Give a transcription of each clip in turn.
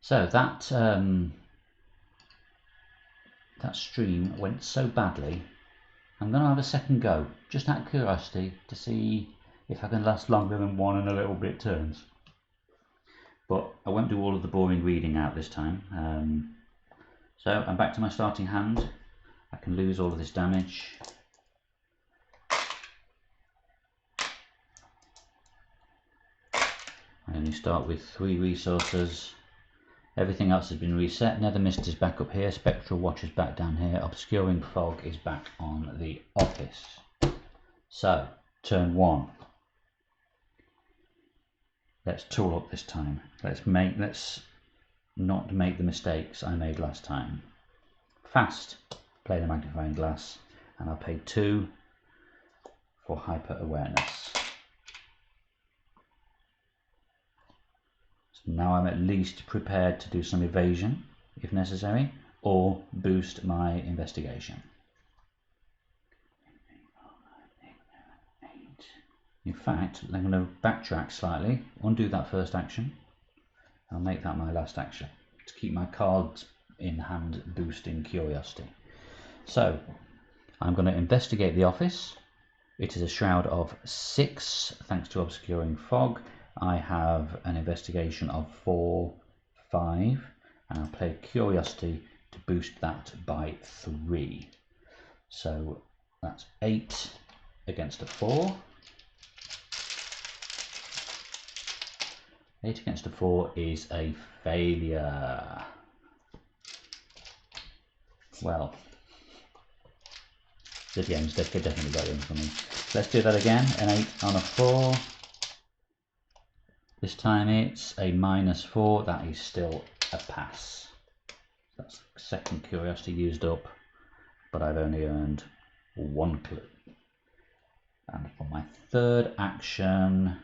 So that that stream went so badly, I'm going to have a second go, just out of curiosity, to see if I can last longer than 1 and a little bit turns. But I won't do all of the boring reading out this time. So I'm back to my starting hand. I can lose all of this damage. I only start with 3 resources. Everything else has been reset. Nether Mist is back up here. Spectral Watch is back down here. Obscuring Fog is back on the office. So, turn 1. Let's tool up this time. Let's not make the mistakes I made last time. Fast, play the magnifying glass, and I'll pay 2 for hyper awareness. So now I'm at least prepared to do some evasion if necessary, or boost my investigation. In fact, I'm going to backtrack slightly, undo that first action. I'll make that my last action to keep my cards in hand boosting curiosity. So I'm going to investigate the office. It is a shroud of 6 thanks to Obscuring Fog. I have an investigation of 4, 5, and I'll play curiosity to boost that by 3. So that's 8 against a 4. 8 against a 4 is a failure. Well, the game's definitely got in for me. Let's do that again. An 8 on a 4. This time it's a -4. That is still a pass. That's second curiosity used up, but I've only earned 1 clue. And for my third action,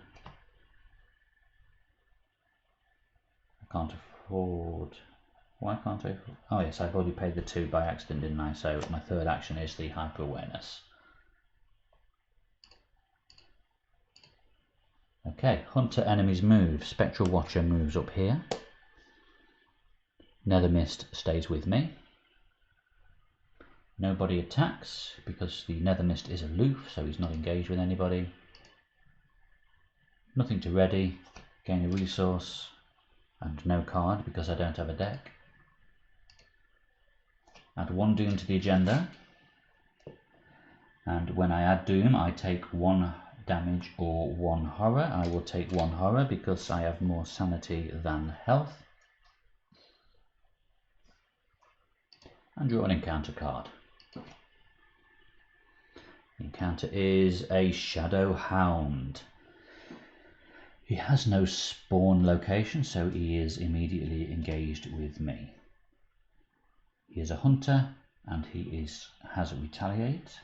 I can't afford. Why can't I? Oh yes, I've already paid the 2 by accident, didn't I? So my third action is the hyper awareness. Okay, Hunter enemies move. Spectral Watcher moves up here. Nether Mist stays with me. Nobody attacks because the Nether Mist is aloof, so he's not engaged with anybody. Nothing to ready. Gain a resource and no card because I don't have a deck. Add 1 Doom to the agenda, and when I add Doom I take 1 damage or 1 horror. I will take 1 horror because I have more sanity than health, and draw an encounter card. The encounter is a Shadow Hound. He has no spawn location, so he is immediately engaged with me. He is a hunter and he has retaliate,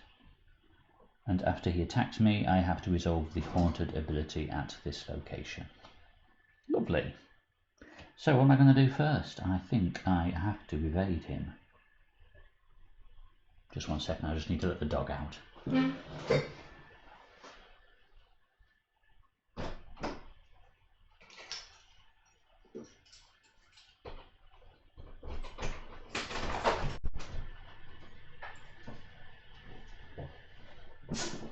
and after he attacks me I have to resolve the haunted ability at this location. Lovely. So what am I going to do first? I think I have to evade him. Just 1 second, I just need to let the dog out.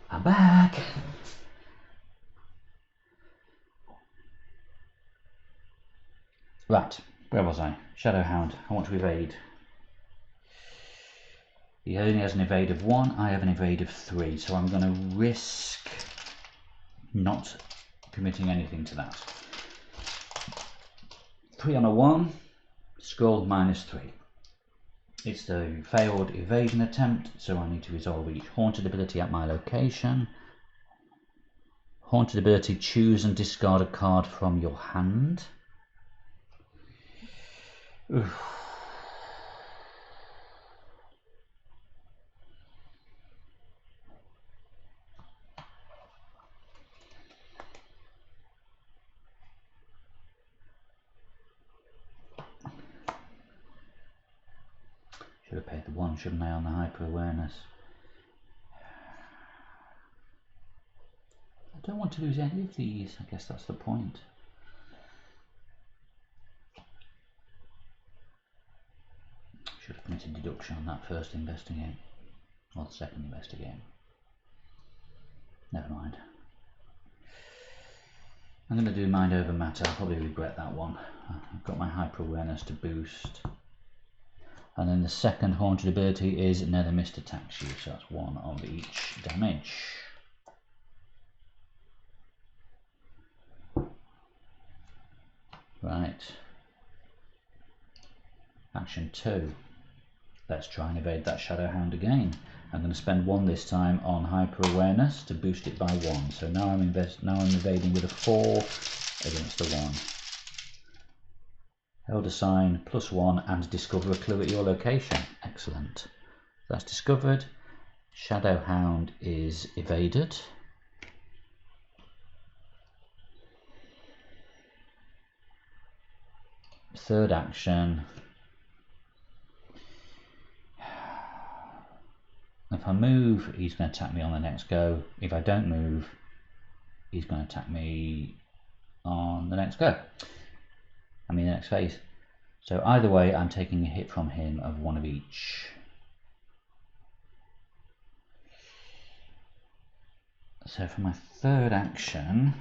I'm back! Right, where was I? Shadow Hound, I want to evade. He only has an evade of 1, I have an evade of 3, so I'm going to risk not committing anything to that. 3 on a 1, scroll -3. It's the failed evasion attempt, so I need to resolve each haunted ability at my location. Haunted ability, choose and discard a card from your hand. Oof. Should have paid the 1, shouldn't I, on the hyper awareness? I don't want to lose any of these, I guess that's the point. automated deduction on that first investigate, or the second investigate. Never mind. I'm going to do mind over matter. I'll probably regret that one. I've got my hyper awareness to boost. And then the second haunted ability is Nether Mist attacks you, so that's 1 of each damage. Right. Action 2. Let's try and evade that Shadow Hound again. I'm going to spend 1 this time on hyper awareness to boost it by 1. So now I'm evading with a 4 against a 1. Elder Sign +1 and discover a clue at your location. Excellent. That's discovered. Shadow Hound is evaded. Third action. If I move, he's going to attack me on the next go. If I don't move, he's going to attack me on the next go. I mean the next phase. So either way, I'm taking a hit from him of 1 of each. So for my third action,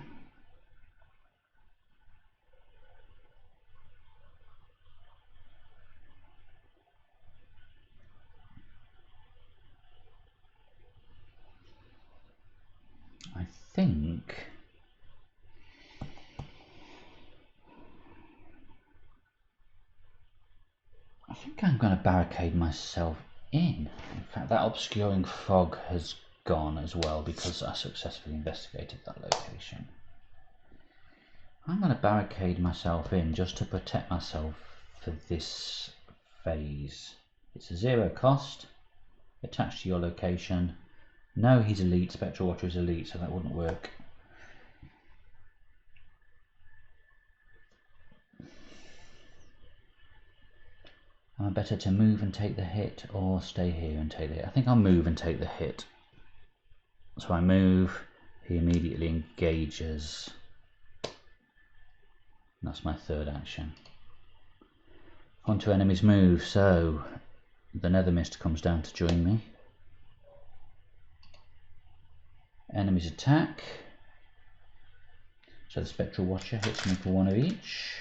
I think I'm going to barricade myself in. In fact, that obscuring fog has gone as well because I successfully investigated that location. I'm going to barricade myself in just to protect myself for this phase. It's a 0 cost, attached to your location. No, he's elite. Spectral Watcher is elite, so that wouldn't work. Am I better to move and take the hit or stay here and take the hit? I think I'll move and take the hit. So I move, he immediately engages. That's my third action. On to enemies move, so the Nether Mist comes down to join me. Enemies attack. So the Spectral Watcher hits me for 1 of each.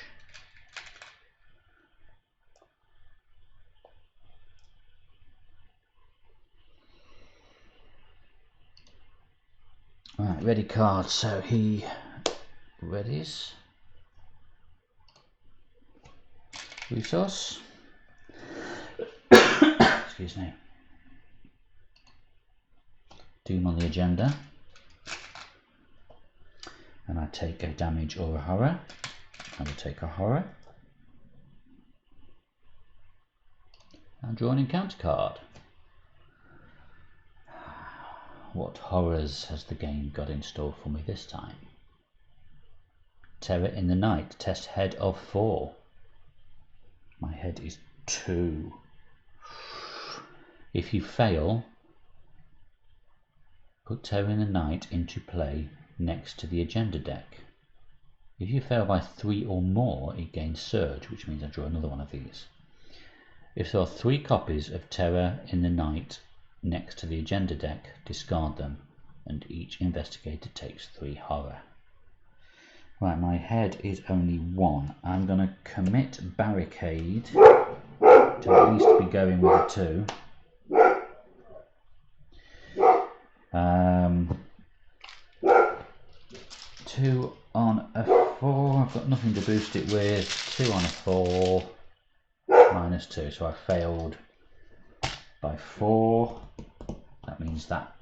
Right, ready card, so he readies. Resource. Excuse me. Doom on the agenda. And I take a damage or a horror. I will take a horror. And draw an encounter card. What horrors has the game got in store for me this time? Terror in the Night. Test head of 4. My head is 2. If you fail, put Terror in the Night into play next to the agenda deck. If you fail by 3 or more, it gains Surge, which means I draw another one of these. If there are 3 copies of Terror in the Night next to the agenda deck, discard them, and each investigator takes 3 horror. Right, my head is only 1. I'm going to commit barricade to at least be going with a 2. 2 on a 4. I've got nothing to boost it with. 2 on a 4. -2, so I failed by 4. That means that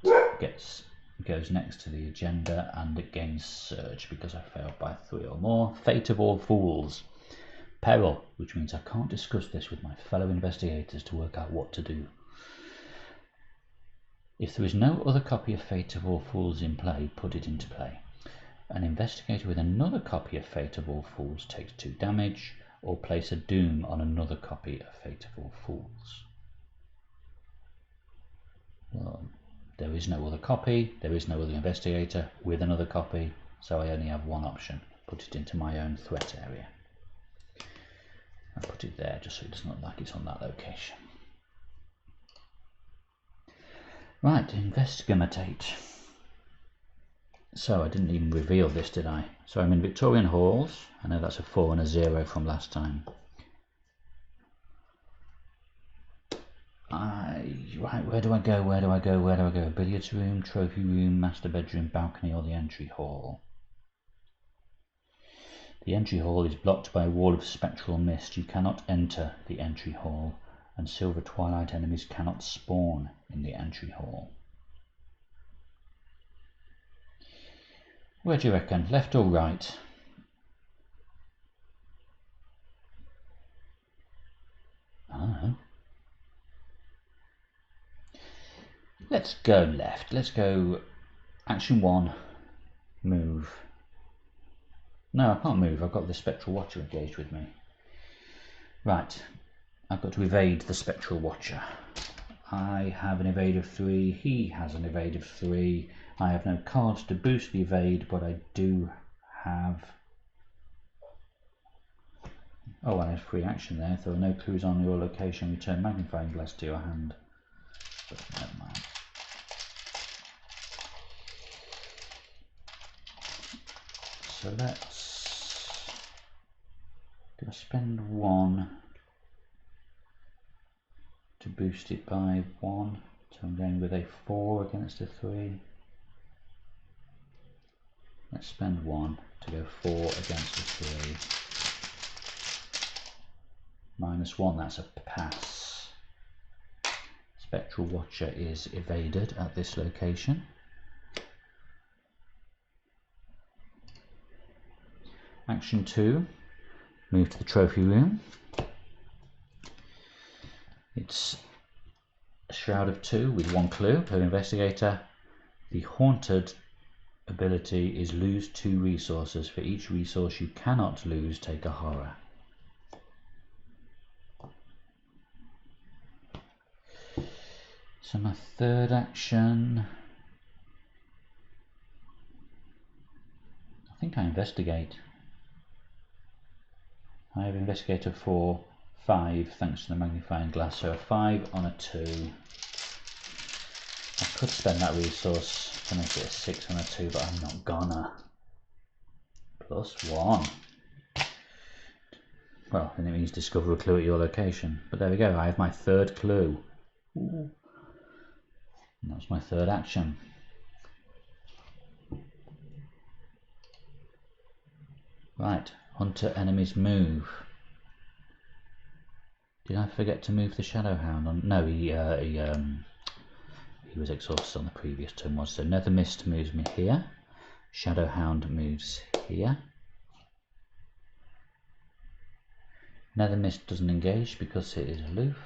goes next to the agenda and it gains Surge because I failed by 3 or more. Fate of all fools. Peril, which means I can't discuss this with my fellow investigators to work out what to do. If there is no other copy of Fate of all fools in play, put it into play. An investigator with another copy of Fate of all fools takes 2 damage, or place a doom on another copy of Fate of all fools. Well, there is no other copy, there is no other investigator with another copy, so I only have one option. Put it into my own threat area. I'll put it there just so it doesn't look like it's on that location. Right, investigate. So I didn't even reveal this, did I? So I'm in Victorian Halls. I know that's a 4 and a 0 from last time. Right, where do I go? Billiards room, trophy room, master bedroom, balcony, or the entry hall? The entry hall is blocked by a wall of spectral mist. You cannot enter the entry hall, and silver twilight enemies cannot spawn in the entry hall. Where do you reckon? Left or right? I don't know. Let's go left. Let's go action 1, move. No, I can't move. I've got the Spectral Watcher engaged with me. Right, I've got to evade the Spectral Watcher. I have an evade of 3, he has an evade of 3. I have no cards to boost the evade, but I do have... Oh, I have free action there. If there are no clues on your location, return magnifying glass to your hand. But never mind. So let's... Do I spend 1 to boost it by 1? So I'm going with a 4 against a 3. Let's spend 1 to go 4 against a 3. -1, that's a pass. Spectral Watcher is evaded at this location. Action 2, move to the trophy room. It's a shroud of 2 with 1 clue per investigator. The haunted ability is lose 2 resources. For each resource you cannot lose, take a horror. So my third action, I think I investigate. I have investigator 4, 5 thanks to the magnifying glass, so a 5 on a 2. I could spend that resource to make it a 6 on a 2, but I'm not gonna. +1. Well, then it means discover a clue at your location. But there we go, I have my third clue. Ooh. And that's my third action. Right, hunter enemies move. Did I forget to move the Shadow Hound on? No, he was exhausted on the previous turn. So Nether Mist moves me here. Shadow Hound moves here. Nether Mist doesn't engage because it is aloof.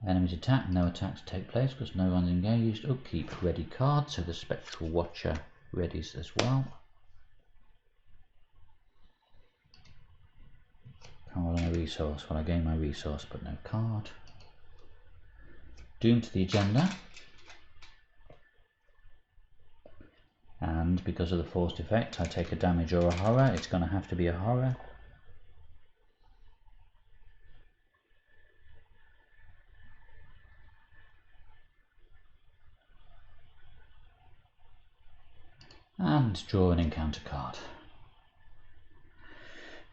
Enemies attack, no attacks take place because no one's engaged. Upkeep, ready card, so the Spectral Watcher readies as well. Card on a resource. Well, I gain my resource but no card. Doom to the agenda. And because of the forced effect, I take a damage or a horror. It's going to have to be a horror. And draw an encounter card.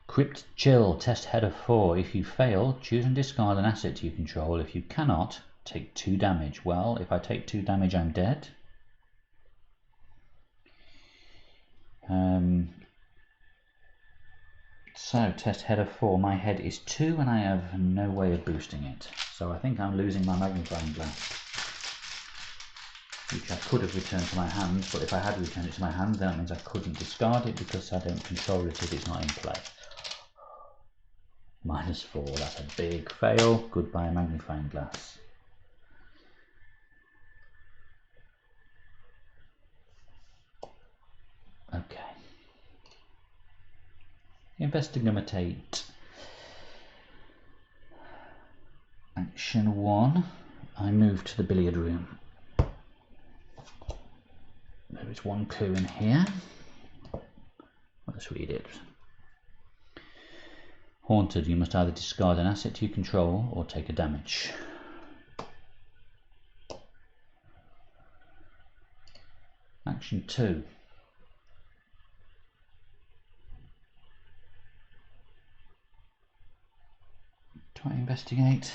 Crypt Chill, test head of 4. If you fail, choose and discard an asset you control. If you cannot, take 2 damage. Well, if I take 2 damage, I'm dead. So, test head of 4. My head is 2 and I have no way of boosting it. So I think I'm losing my magnifying glass, which I could have returned to my hand, but if I had returned it to my hand, then that means I couldn't discard it because I don't control it if it's not in play. -4, that's a big fail. Goodbye magnifying glass. Okay. Investigate. Action 1. I move to the billiard room. There is 1 clue in here. Let's read it. Haunted, you must either discard an asset you control or take a damage. Action 2. Do I investigate?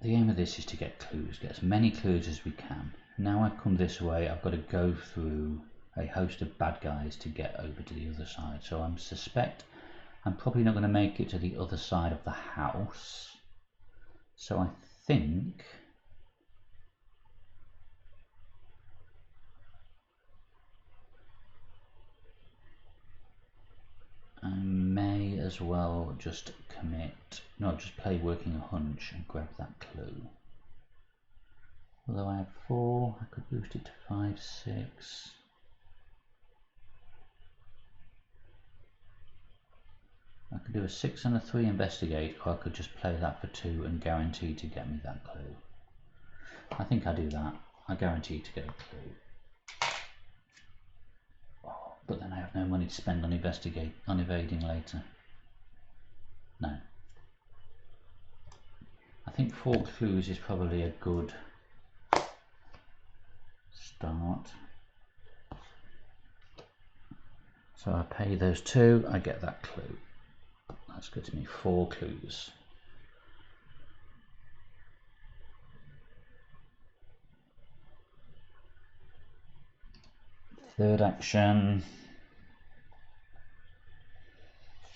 The aim of this is to get clues, get as many clues as we can. Now I've come this way, I've got to go through a host of bad guys to get over to the other side. So I suspect I'm probably not going to make it to the other side of the house. So I think I may as well just just play working a hunch and grab that clue. Although I have 4, I could boost it to 5, 6. I could do a 6 and a 3 investigate, or I could just play that for 2 and guarantee to get me that clue. I think I do that. I guarantee to get a clue. Oh, but then I have no money to spend on evading later. No. I think 4 clues is probably a good start. So I pay those 2, I get that clue. That's good to me, 4 clues. Third action.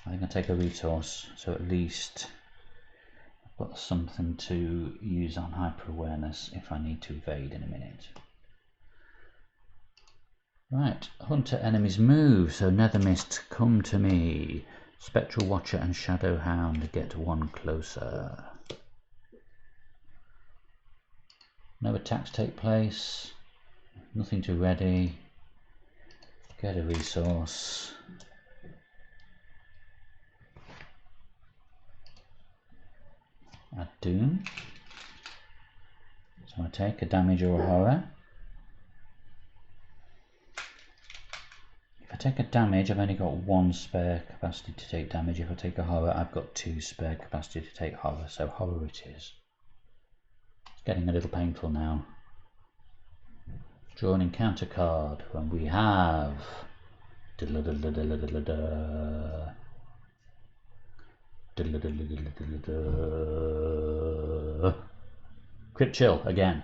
I think I take a resource, so at least I've got something to use on hyper awareness if I need to evade in a minute. Right, hunter enemies move, so Nether Mist, come to me. Spectral Watcher and Shadow Hound get 1 closer. No attacks take place, nothing to ready. Get a resource. Add Doom. So I take a damage or a horror. If I take a damage, I've only got 1 spare capacity to take damage. If I take a horror, I've got 2 spare capacity to take horror, so horror it is. It's getting a little painful now. Draw an encounter card, and we have Crit Chill again.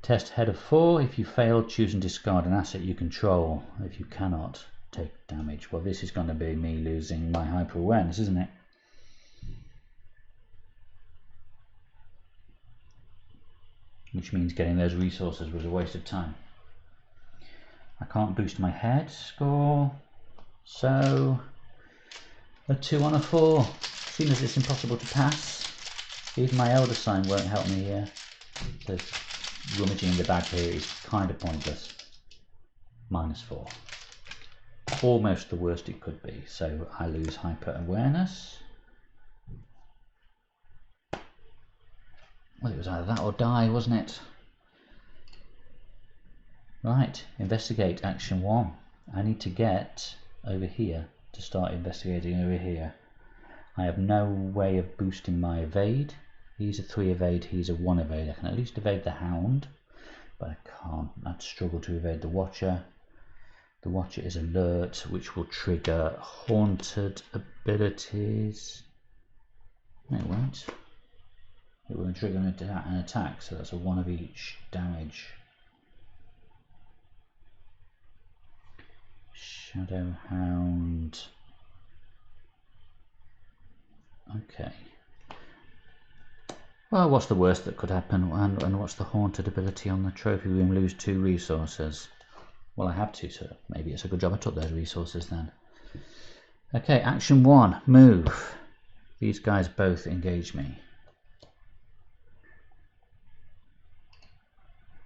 Test head of 4. If you fail, choose and discard an asset you control. If you cannot, take damage. Well, this is going to be me losing my hyper awareness, isn't it? Which means getting those resources was a waste of time. I can't boost my head score, so a 2 on a 4. Seeing as it's impossible to pass, even my Elder Sign won't help me here. So rummaging in the bag here is kind of pointless. -4. Almost the worst it could be, so I lose hyper awareness. Well, it was either that or die, wasn't it? Right, investigate action 1. I need to get over here to start investigating over here. I have no way of boosting my evade. He's a 3 evade, he's a 1 evade. I can at least evade the Hound, but I can't. I'd struggle to evade the Watcher. The Watcher is alert, which will trigger haunted abilities. No, it won't. It will trigger an attack, so that's a 1 of each damage. Shadow Hound. Okay. Well, what's the worst that could happen, and what's the haunted ability on the trophy room? Lose 2 resources. Well, I have to, so maybe it's a good job I took those resources then. Okay, action 1, move. These guys both engage me.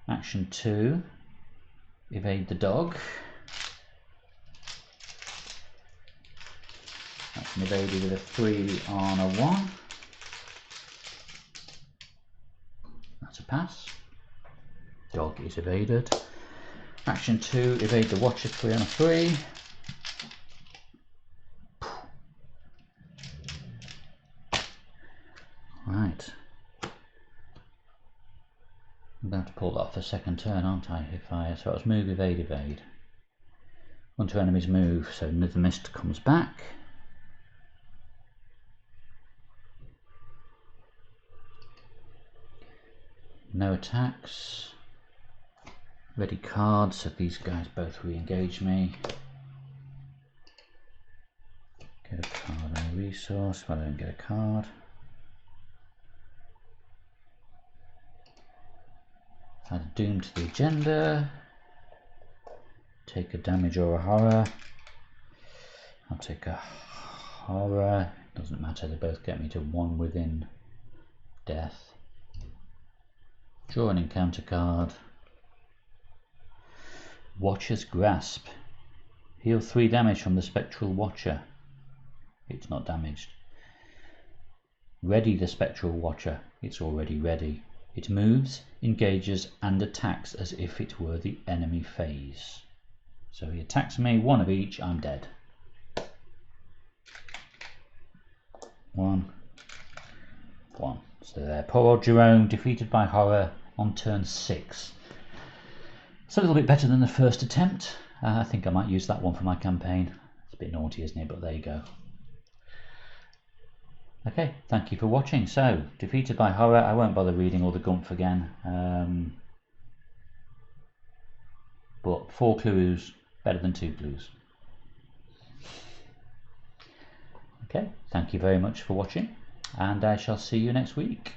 Action 2, evade the dog. That's evaded with a 3 on a 1. That's a pass. Dog is evaded. Action 2, evade the Watcher, 3 on a 3. going to have to pull that off the second turn, aren't I? So it was move, evade, evade. One to enemies move, so the mist comes back. No attacks. Ready cards, so these guys both re-engage me. Get a card and a resource, but I don't get a card. Add a doom to the agenda. Take a damage or a horror. I'll take a horror. Doesn't matter, they both get me to 1 within death. Draw an encounter card. Watcher's Grasp. Heal 3 damage from the Spectral Watcher. It's not damaged. Ready the Spectral Watcher. It's already ready. It moves, engages and attacks as if it were the enemy phase. So he attacks me, 1 of each, I'm dead. 1, 1. So there, poor old Jerome defeated by horror on turn 6. It's a little bit better than the first attempt. I think I might use that one for my campaign. It's a bit naughty, isn't it? But there you go. Okay, thank you for watching. So, defeated by horror. I won't bother reading all the gumph again. But 4 clues, better than 2 clues. Okay, thank you very much for watching, and I shall see you next week.